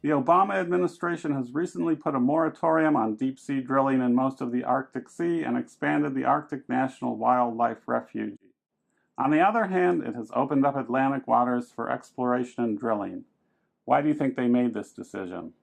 The Obama administration has recently put a moratorium on deep-sea drilling in most of the Arctic Sea and expanded the Arctic National Wildlife Refuge. On the other hand, it has opened up Atlantic waters for exploration and drilling. Why do you think they made this decision?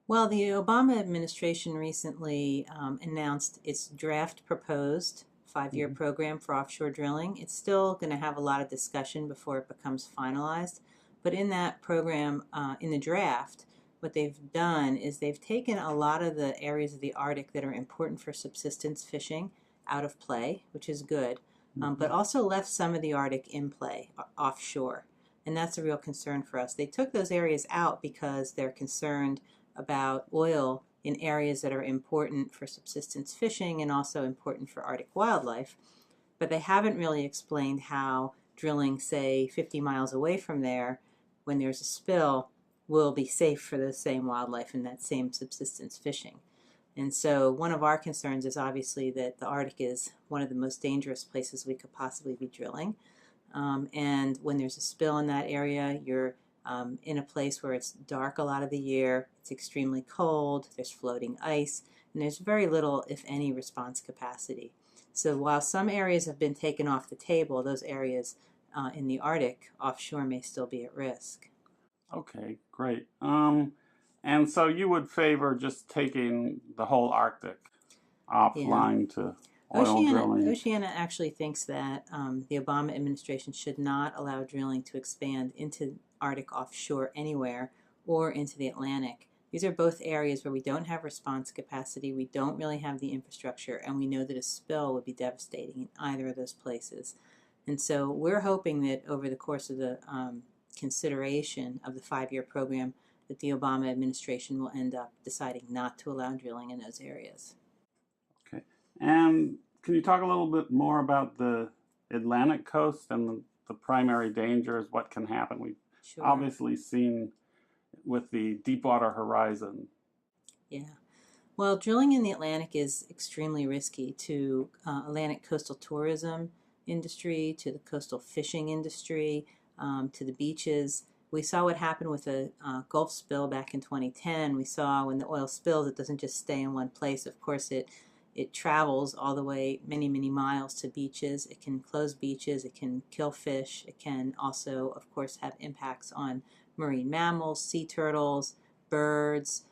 Well, the Obama administration recently announced its draft proposed five-year program for offshore drilling. It's still going to have a lot of discussion before it becomes finalized. But in that program, in the draft, what they've done is they've taken a lot of the areas of the Arctic that are important for subsistence fishing out of play, which is good, but also left some of the Arctic in play offshore. And that's a real concern for us. They took those areas out because they're concerned about oil in areas that are important for subsistence fishing and also important for Arctic wildlife. But they haven't really explained how drilling, say, 50 miles away from there, when there's a spill, will be safe for the same wildlife and that same subsistence fishing. And so one of our concerns is obviously that the Arctic is one of the most dangerous places we could possibly be drilling. And when there's a spill in that area, you're in a place where it's dark a lot of the year, it's extremely cold, there's floating ice, and there's very little, if any, response capacity. So while some areas have been taken off the table, those areas in the Arctic offshore may still be at risk. Okay, great. And so you would favor just taking the whole Arctic offline to oil drilling? Oceana actually thinks that the Obama administration should not allow drilling to expand into Arctic offshore anywhere or into the Atlantic. These are both areas where we don't have response capacity, we don't really have the infrastructure, and we know that a spill would be devastating in either of those places. And so we're hoping that over the course of the consideration of the five-year program that the Obama administration will end up deciding not to allow drilling in those areas. Okay. And can you talk a little bit more about the Atlantic coast and the primary dangers, what can happen? We've obviously seen with the Deepwater Horizon. Yeah. Well, drilling in the Atlantic is extremely risky to Atlantic coastal tourism industry, to the coastal fishing industry, to the beaches. We saw what happened with the Gulf spill back in 2010. We saw when the oil spills, it doesn't just stay in one place. Of course, it travels all the way many, many miles to beaches. It can close beaches. It can kill fish. It can also, of course, have impacts on marine mammals, sea turtles, birds.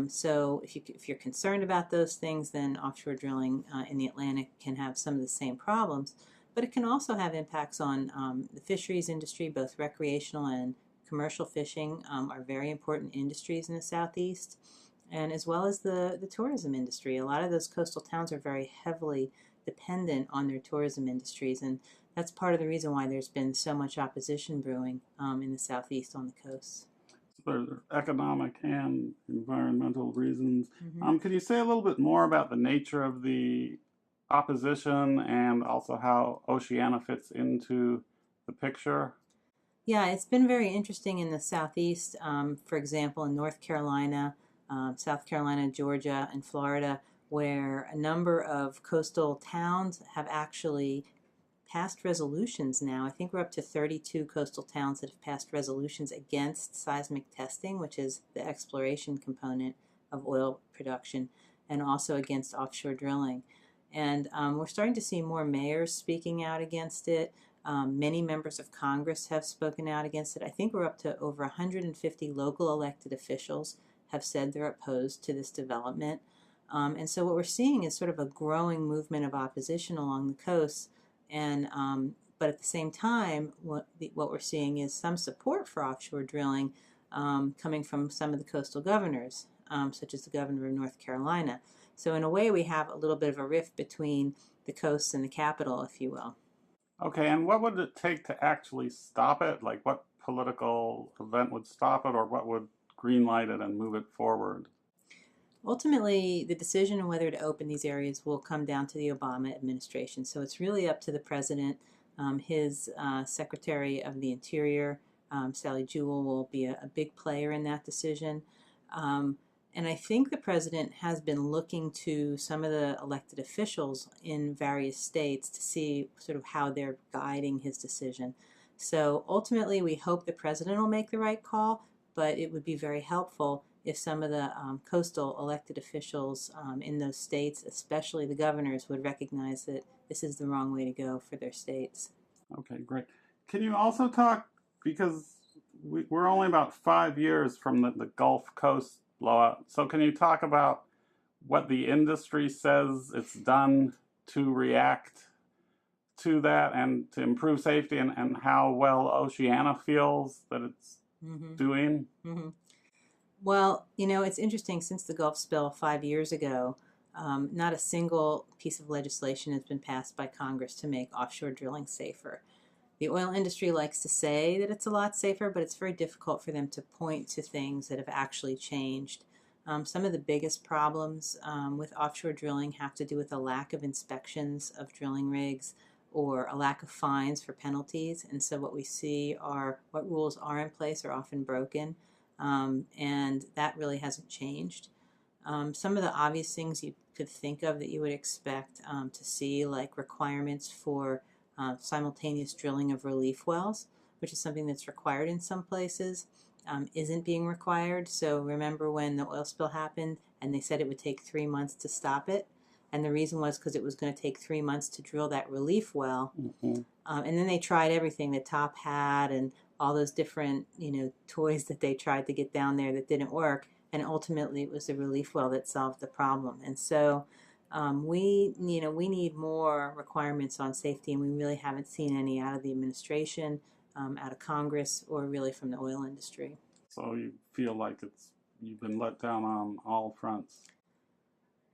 So if you're concerned about those things, then offshore drilling in the Atlantic can have some of the same problems. But it can also have impacts on the fisheries industry. Both recreational and commercial fishing are very important industries in the Southeast, and as well as the tourism industry. A lot of those coastal towns are very heavily dependent on their tourism industries, and that's part of the reason why there's been so much opposition brewing in the Southeast on the coast. So there are economic and environmental reasons. Can you say a little bit more about the nature of the opposition and also how Oceana fits into the picture? Yeah, it's been very interesting in the Southeast. For example, in North Carolina, South Carolina, Georgia, and Florida, where a number of coastal towns have actually passed resolutions now. I think we're up to 32 coastal towns that have passed resolutions against seismic testing, which is the exploration component of oil production, and also against offshore drilling. And we're starting to see more mayors speaking out against it. Many members of Congress have spoken out against it. I think we're up to over 150 local elected officials have said they're opposed to this development. And so what we're seeing is sort of a growing movement of opposition along the coast. And but at the same time, what we're seeing is some support for offshore drilling coming from some of the coastal governors, such as the governor of North Carolina. So in a way, we have a little bit of a rift between the coast and the capital, if you will. Okay, and what would it take to actually stop it? Like what political event would stop it, or what would greenlight it and move it forward? Ultimately, the decision on whether to open these areas will come down to the Obama administration. So it's really up to the president. His Secretary of the Interior, Sally Jewell, will be a big player in that decision. And I think the president has been looking to some of the elected officials in various states to see sort of how they're guiding his decision. So ultimately, we hope the president will make the right call, but it would be very helpful if some of the coastal elected officials in those states, especially the governors, would recognize that this is the wrong way to go for their states. Okay, great. Can you also talk, because we're only about 5 years from the Gulf Coast blowout, so can you talk about what the industry says it's done to react to that and to improve safety, and how well Oceana feels that it's doing? Well, it's interesting. Since the Gulf spill 5 years ago, not a single piece of legislation has been passed by Congress to make offshore drilling safer. The oil industry likes to say that it's a lot safer, but it's very difficult for them to point to things that have actually changed. Some of the biggest problems with offshore drilling have to do with a lack of inspections of drilling rigs or a lack of fines for penalties. And so what we see are what rules are in place are often broken, and that really hasn't changed. Some of the obvious things you could think of that you would expect to see, like requirements for simultaneous drilling of relief wells, which is something that's required in some places, isn't being required. So remember when the oil spill happened and they said it would take 3 months to stop it? And the reason was because it was going to take 3 months to drill that relief well. And then they tried everything the top hat and all those different toys that they tried to get down there that didn't work. And ultimately it was the relief well that solved the problem. And so we need more requirements on safety, and we really haven't seen any out of the administration, out of Congress, or really from the oil industry. So you feel like you've been let down on all fronts?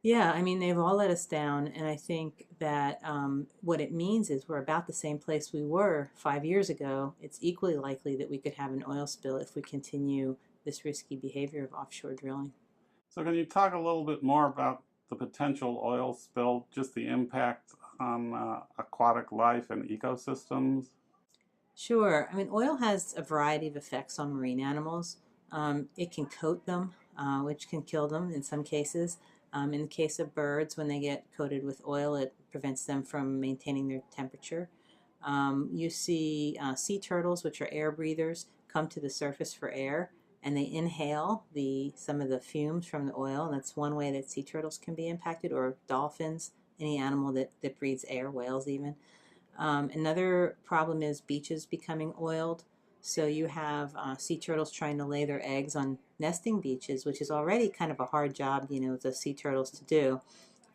Yeah, I mean, they've all let us down, and I think that what it means is we're about the same place we were 5 years ago. It's equally likely that we could have an oil spill if we continue this risky behavior of offshore drilling. So can you talk a little bit more about the potential oil spill, just the impact on aquatic life and ecosystems? Sure. I mean, oil has a variety of effects on marine animals. It can coat them, which can kill them in some cases. In the case of birds, when they get coated with oil, it prevents them from maintaining their temperature. You see sea turtles, which are air breathers, come to the surface for air, and they inhale some of the fumes from the oil, and that's one way that sea turtles can be impacted, or dolphins, any animal that breathes air, whales even. Another problem is beaches becoming oiled. So you have sea turtles trying to lay their eggs on nesting beaches, which is already kind of a hard job, the sea turtles to do.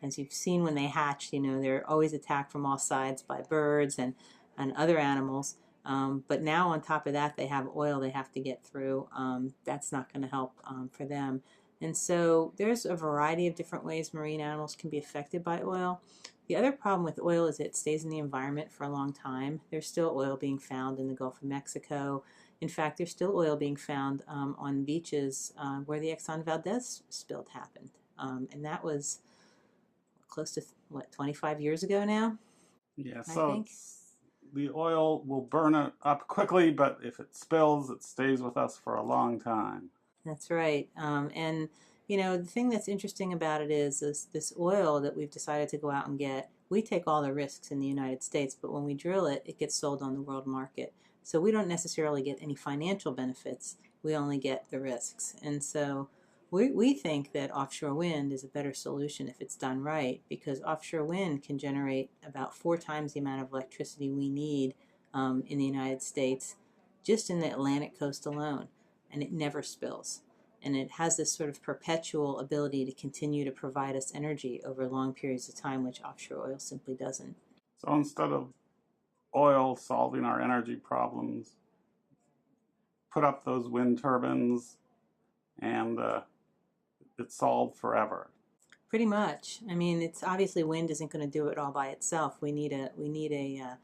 As you've seen when they hatch, they're always attacked from all sides by birds and other animals. But now on top of that, they have oil they have to get through. That's not going to help for them. And so there's a variety of different ways marine animals can be affected by oil. The other problem with oil is it stays in the environment for a long time. There's still oil being found in the Gulf of Mexico. In fact, there's still oil being found on beaches where the Exxon Valdez spill happened. And that was close to, 25 years ago now? Yeah, I so think. the oil will burn it up quickly, but if it spills, it stays with us for a long time. That's right. And the thing that's interesting about it is this oil that we've decided to go out and get, we take all the risks in the United States, but when we drill it, it gets sold on the world market. So we don't necessarily get any financial benefits. We only get the risks. And so we think that offshore wind is a better solution if it's done right, because offshore wind can generate about 4 times the amount of electricity we need in the United States just in the Atlantic coast alone, and it never spills. And it has this sort of perpetual ability to continue to provide us energy over long periods of time, which offshore oil simply doesn't. So instead of oil solving our energy problems, put up those wind turbines and it's solved forever. Pretty much. I mean, it's obviously wind isn't going to do it all by itself. We need a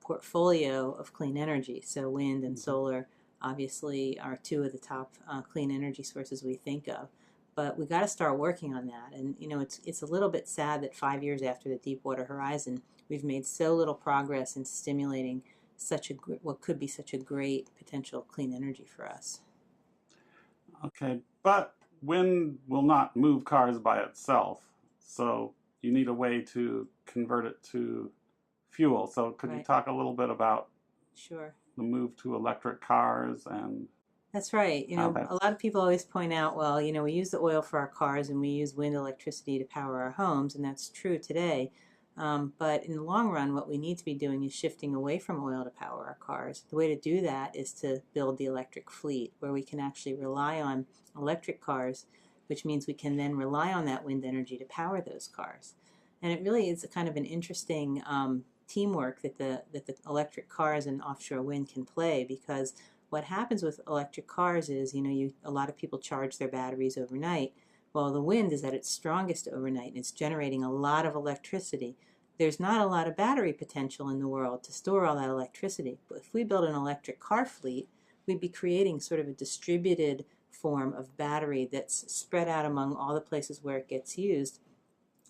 portfolio of clean energy. So wind and solar obviously are 2 of the top clean energy sources we think of. But we got to start working on that. And it's a little bit sad that 5 years after the Deepwater Horizon, we've made so little progress in stimulating what could be such a great potential clean energy for us. Okay, but wind will not move cars by itself, so you need a way to convert it to fuel. So could you talk a little bit about Sure. the move to electric cars and That's right. how A that's lot of people always point out, well, we use the oil for our cars and we use wind electricity to power our homes, and that's true today. But in the long run, what we need to be doing is shifting away from oil to power our cars. The way to do that is to build the electric fleet, where we can actually rely on electric cars, which means we can then rely on that wind energy to power those cars. And it really is a kind of an interesting teamwork that the electric cars and offshore wind can play, because what happens with electric cars is, a lot of people charge their batteries overnight. Well, the wind is at its strongest overnight and it's generating a lot of electricity. There's not a lot of battery potential in the world to store all that electricity. But if we build an electric car fleet, we'd be creating sort of a distributed form of battery that's spread out among all the places where it gets used,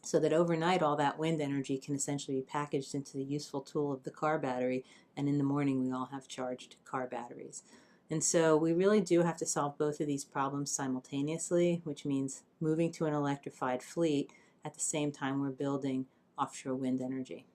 so that overnight all that wind energy can essentially be packaged into the useful tool of the car battery, and in the morning we all have charged car batteries. And so we really do have to solve both of these problems simultaneously, which means moving to an electrified fleet at the same time we're building offshore wind energy.